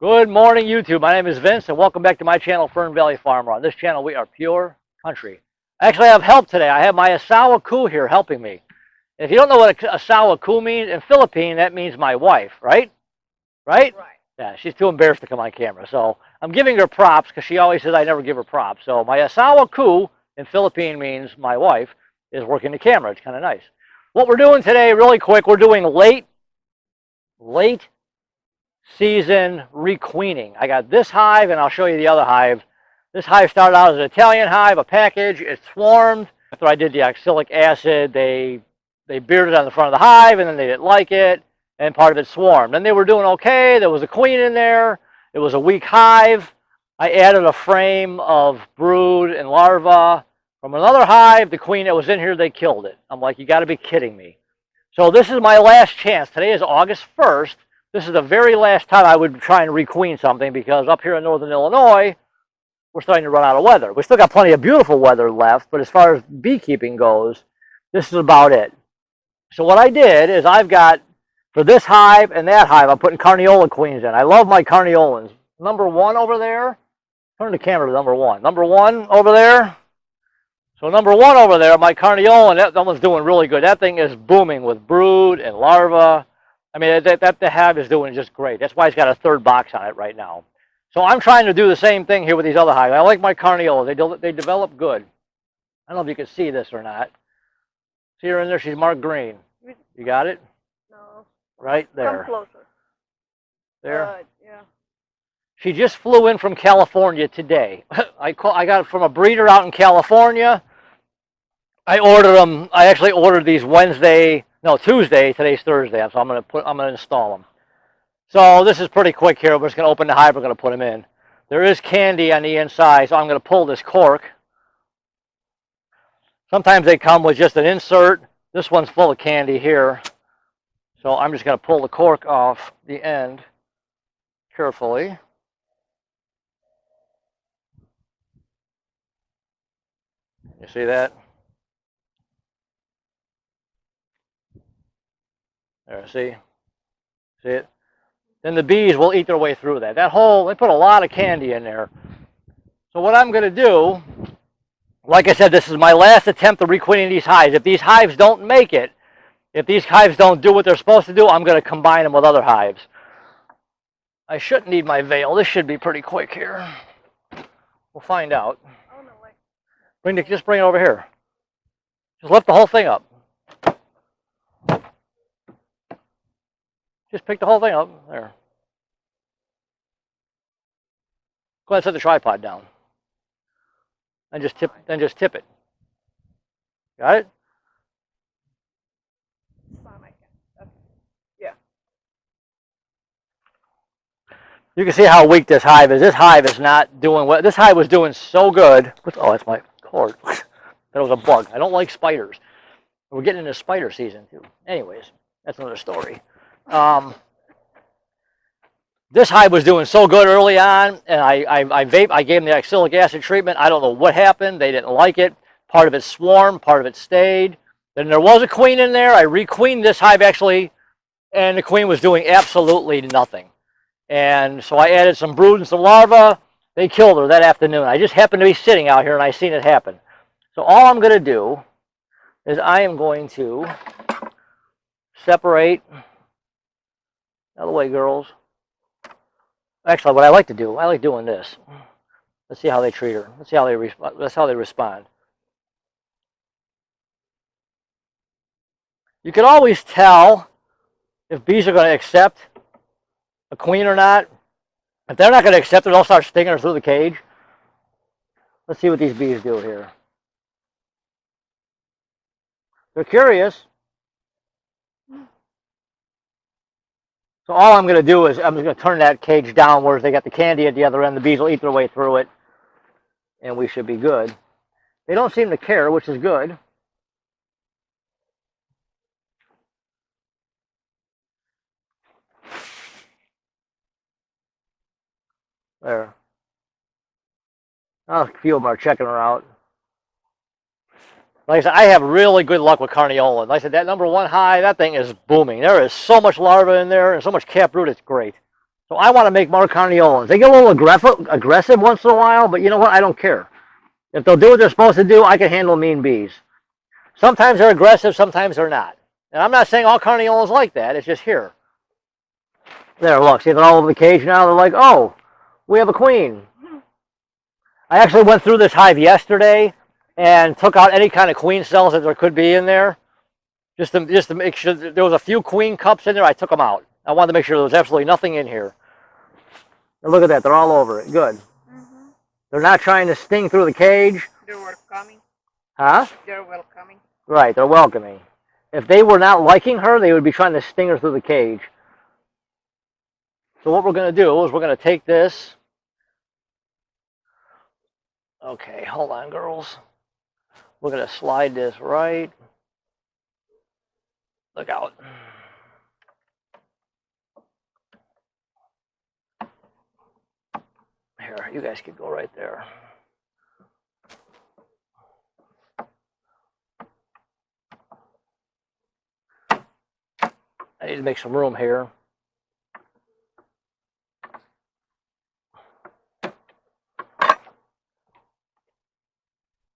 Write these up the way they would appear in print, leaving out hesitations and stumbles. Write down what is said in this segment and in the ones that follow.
Good morning, YouTube. My name is Vince, and welcome back to my channel, Fern Valley Farmer. On this channel, we are pure country. Actually, I have help today. I have my asawa ku here helping me. If you don't know what a asawa ku means, in Philippine, that means my wife, right? Right? Right. Yeah, she's too embarrassed to come on camera. So I'm giving her props because she always says I never give her props. So my asawa ku in Philippine means my wife is working the camera. It's kind of nice. What we're doing today, really quick, we're doing late season requeening. I got this hive, and I'll show you the other hive. This hive started out as an Italian hive, a package. It swarmed. After I did the oxalic acid, they bearded on the front of the hive, and then they didn't like it, and part of it swarmed. Then they were doing okay. There was a queen in there. It was a weak hive. I added a frame of brood and larvae from another hive. The queen that was in here, they killed it. I'm like, you got to be kidding me. So this is my last chance. Today is August 1st. This is the very last time I would try and requeen something because up here in northern Illinois, we're starting to run out of weather. We still got plenty of beautiful weather left, but as far as beekeeping goes, this is about it. So what I did is I've got, for this hive and that hive, I'm putting carniola queens in. I love my carniolans. Number one over there, turn the camera to number one. Number one over there. So number one over there, my carniolan, that one's doing really good. That thing is booming with brood and larvae. I mean, that the hive is doing just great. That's why it's got a third box on it right now. So I'm trying to do the same thing here with these other hives. I like my carniola. They develop good. I don't know if you can see this or not. See her in there? She's marked green. You got it? No. Right there. Come closer. There. Yeah. She just flew in from California today. I got it from a breeder out in California. I ordered them. I actually ordered these Tuesday. Today's Thursday, so I'm gonna install them. So this is pretty quick here. We're just gonna open the hive. We're gonna put them in. There is candy on the inside, so I'm gonna pull this cork. Sometimes they come with just an insert. This one's full of candy here, so I'm just gonna pull the cork off the end carefully. You see that? There, see it? Then the bees will eat their way through that. They put a lot of candy in there. So what I'm going to do, like I said, this is my last attempt at requeening these hives. If these hives don't make it, if these hives don't do what they're supposed to do, I'm going to combine them with other hives. I shouldn't need my veil. This should be pretty quick here. We'll find out. Oh, no, wait. Just bring it over here. Just lift the whole thing up. Just pick the whole thing up. There. Go ahead and set the tripod down. And just tip it. Got it? Yeah. You can see how weak this hive is. This hive is not doing what this hive was doing so good. Oh, that's my cord. That was a bug. I don't like spiders. We're getting into spider season too. Anyways, that's another story. This hive was doing so good early on, and I gave them the oxalic acid treatment. I don't know what happened. They didn't like it. Part of it swarmed, part of it stayed. Then there was a queen in there. I requeened this hive actually, and the queen was doing absolutely nothing. And so I added some brood and some larvae. They killed her that afternoon. I just happened to be sitting out here, and I seen it happen. So all I'm going to do is I am going to separate. Out of the way, girls. Actually, what I like to do, I like doing this. Let's see how they treat her. Let's see how they respond. That's how they respond. You can always tell if bees are going to accept a queen or not. If they're not going to accept it, they'll start stinging her through the cage. Let's see what these bees do here. They're curious. So all I'm going to do is I'm just going to turn that cage downwards. They got the candy at the other end. The bees will eat their way through it, and we should be good. They don't seem to care, which is good. There. A few of them are checking her out. Like I said, I have really good luck with carniola. Like I said, that number one hive, that thing is booming. There is so much larvae in there and so much caproot, it's great. So I want to make more carniolas. They get a little aggressive once in a while, but you know what? I don't care. If they'll do what they're supposed to do, I can handle mean bees. Sometimes they're aggressive, sometimes they're not. And I'm not saying all carniolas like that. It's just here. There, look. See, they're all over the cage now. They're like, oh, we have a queen. I actually went through this hive yesterday and took out any kind of queen cells that there could be in there. Just to make sure that there was a few queen cups in there. I took them out. I wanted to make sure there was absolutely nothing in here. And look at that. They're all over it. Good. They're not trying to sting through the cage. They're welcoming. Huh? They're welcoming. Right. They're welcoming. If they were not liking her, they would be trying to sting her through the cage. So what we're going to do is we're going to take this. Okay, hold on, girls. We're going to slide this right. Look out. Here, you guys can go right there. I need to make some room here.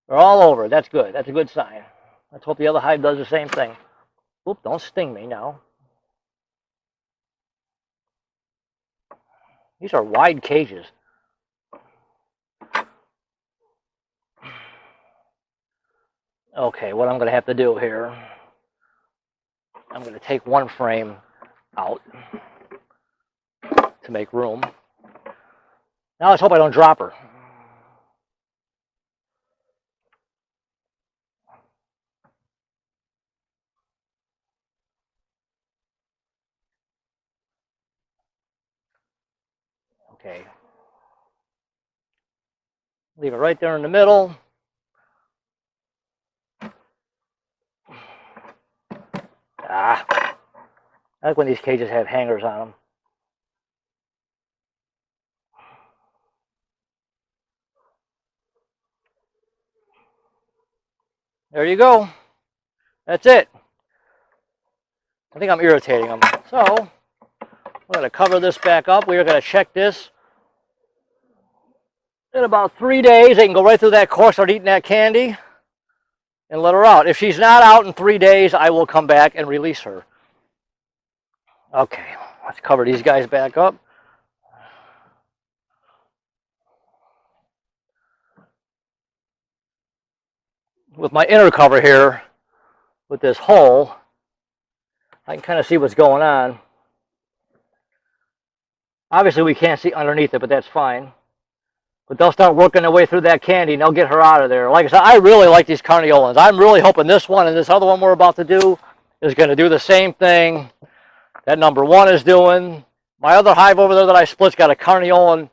They're all over. That's good. That's a good sign. Let's hope the other hive does the same thing. Oop, don't sting me now. These are wide cages. Okay, what I'm going to have to do here, I'm going to take one frame out to make room. Now let's hope I don't drop her. Okay. Leave it right there in the middle. I like when these cages have hangers on them. There you go. That's it. I think I'm irritating them. So, we're going to cover this back up. We are going to check this. In about 3 days, they can go right through that core, start eating that candy, and let her out. If she's not out in 3 days, I will come back and release her. Okay, let's cover these guys back up. With my inner cover here, with this hole, I can kind of see what's going on. Obviously, we can't see underneath it, but that's fine. But they'll start working their way through that candy, and they'll get her out of there. Like I said, I really like these carniolans. I'm really hoping this one and this other one we're about to do is going to do the same thing that number one is doing. My other hive over there that I split's got a carniolan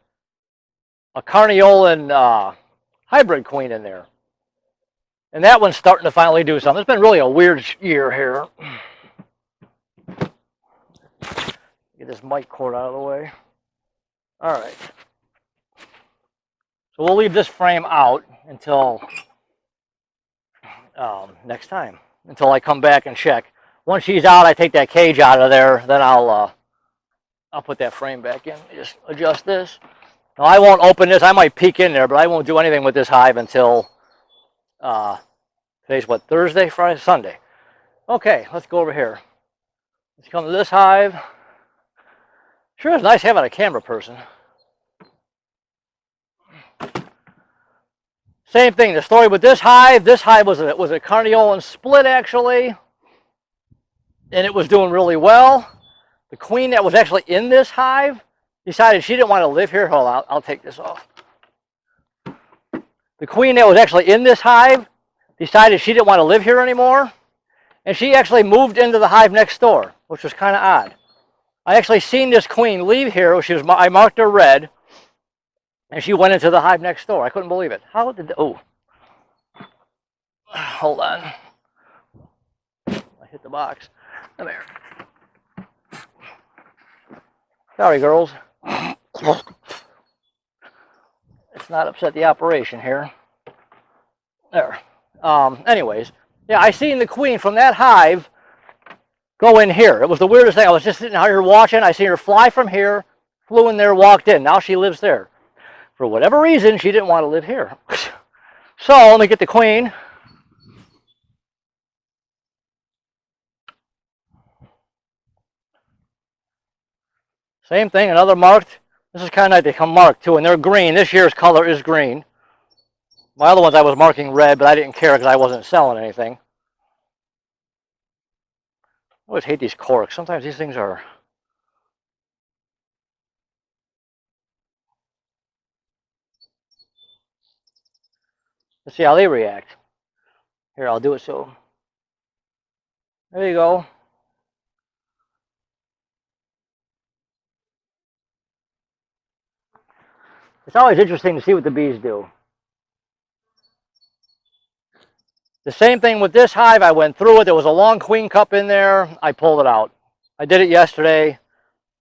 hybrid queen in there. And that one's starting to finally do something. It's been really a weird year here. Get this mic cord out of the way. All right. So we'll leave this frame out until next time, until I come back and check. Once she's out, I take that cage out of there. Then I'll put that frame back in. Just adjust this. Now I won't open this. I might peek in there, but I won't do anything with this hive until today's what, Thursday, Friday, Sunday. Okay, let's go over here. Let's come to this hive. Sure is nice having a camera person. Same thing, the story with this hive. This hive was a carniolan split, actually. And it was doing really well. The queen that was actually in this hive decided she didn't want to live here. Hold on, I'll take this off. The queen that was actually in this hive decided she didn't want to live here anymore. And she actually moved into the hive next door, which was kind of odd. I actually seen this queen leave here. I marked her red. And she went into the hive next door. I couldn't believe it. How did... Oh. Hold on. I hit the box. Come here. Sorry, girls. It's not upset the operation here. There. Anyways. Yeah, I seen the queen from that hive go in here. It was the weirdest thing. I was just sitting out here watching. I seen her fly from here flew in there, walked in. Now she lives there. For whatever reason, she didn't want to live here. So let me get the queen. Same thing, another marked. This is kind of nice. They come marked too, and they're green. This year's color is green. My other ones I was marking red, but I didn't care because I wasn't selling anything. I always hate these corks. Sometimes these things are... Let's see how they react. Here, I'll do it so. There you go. It's always interesting to see what the bees do. The same thing with this hive. I went through it. There was a long queen cup in there. I pulled it out. I did it yesterday.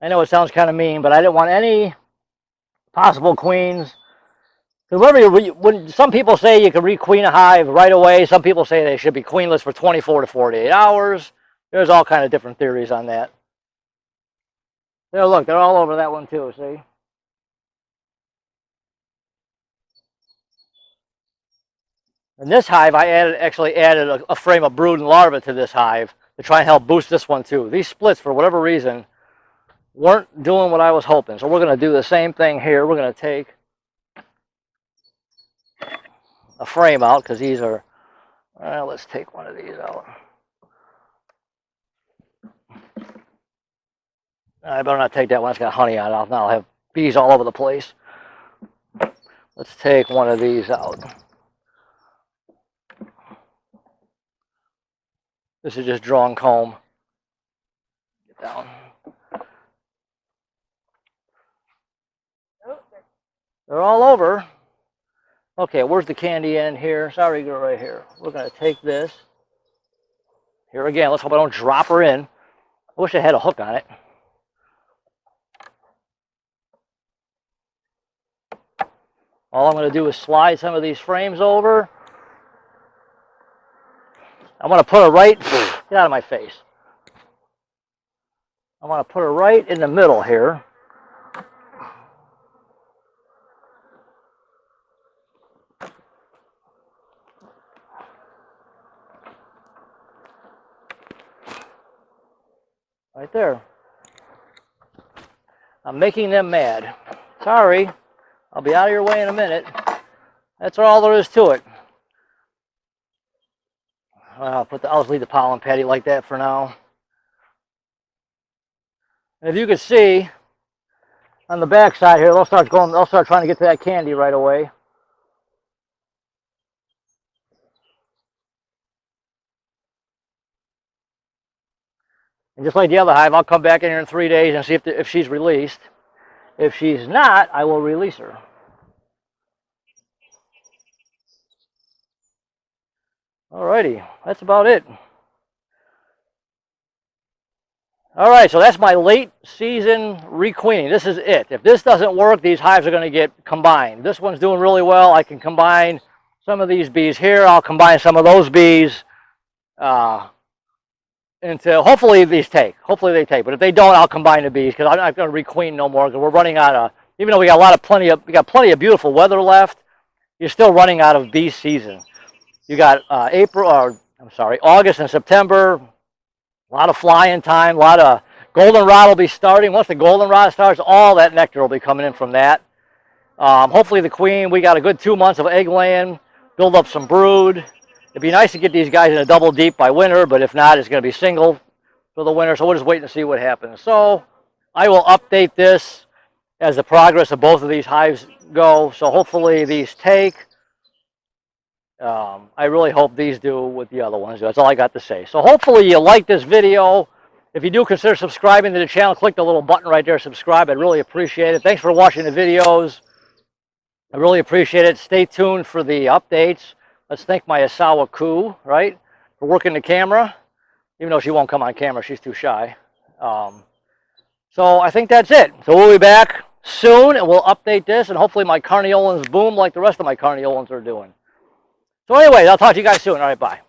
I know it sounds kind of mean, but I didn't want any possible queens. When some people say you can requeen a hive right away, some people say they should be queenless for 24 to 48 hours. There's all kind of different theories on that. There, look, they're all over that one too, see? In this hive, I actually added a frame of brood and larvae to this hive to try and help boost this one too. These splits, for whatever reason, weren't doing what I was hoping. So we're going to do the same thing here. We're going to take a frame out because these are... let's take one of these out. I better not take that one. It's got honey on it. Now I'll have bees all over the place. Let's take one of these out. This is just drawn comb. Get down. They're all over. Okay, where's the candy end here? Sorry, girl, right here. We're going to take this. Here again, let's hope I don't drop her in. I wish I had a hook on it. All I'm going to do is slide some of these frames over. I want to put her right, get out of my face. I want to put her right in the middle here. Right there. I'm making them mad. Sorry. I'll be out of your way in a minute. That's all there is to it. I'll just leave the pollen patty like that for now. And if you can see on the back side here, they'll start trying to get to that candy right away. And just like the other hive, I'll come back in here in 3 days and see if she's released. If she's not, I will release her. Alrighty, that's about it. Alright, so that's my late season requeening. This is it. If this doesn't work, these hives are going to get combined. This one's doing really well. I can combine some of these bees here. I'll combine some of those bees into, hopefully these take. Hopefully they take. But if they don't, I'll combine the bees because I'm not going to requeen no more because we're running out of, even though we got plenty of beautiful weather left, you're still running out of bee season. You got August and September, a lot of flying time, a lot of goldenrod will be starting. Once the goldenrod starts, all that nectar will be coming in from that. Hopefully the queen, we got a good 2 months of egg laying, build up some brood. It'd be nice to get these guys in a double deep by winter, but if not, it's going to be single for the winter. So we'll just wait and see what happens. So I will update this as the progress of both of these hives go. So hopefully these take. I really hope these do what the other ones do. That's all I got to say. So hopefully you like this video. If you do, consider subscribing to the channel. Click the little button right there, subscribe. I'd really appreciate it. Thanks for watching the videos. I really appreciate it. Stay tuned for the updates. Let's thank my Asawa Ku, right, for working the camera. Even though she won't come on camera, she's too shy. So I think that's it. So we'll be back soon, and we'll update this, and hopefully my carniolans boom like the rest of my carniolans are doing. So anyways, I'll talk to you guys soon. All right, bye.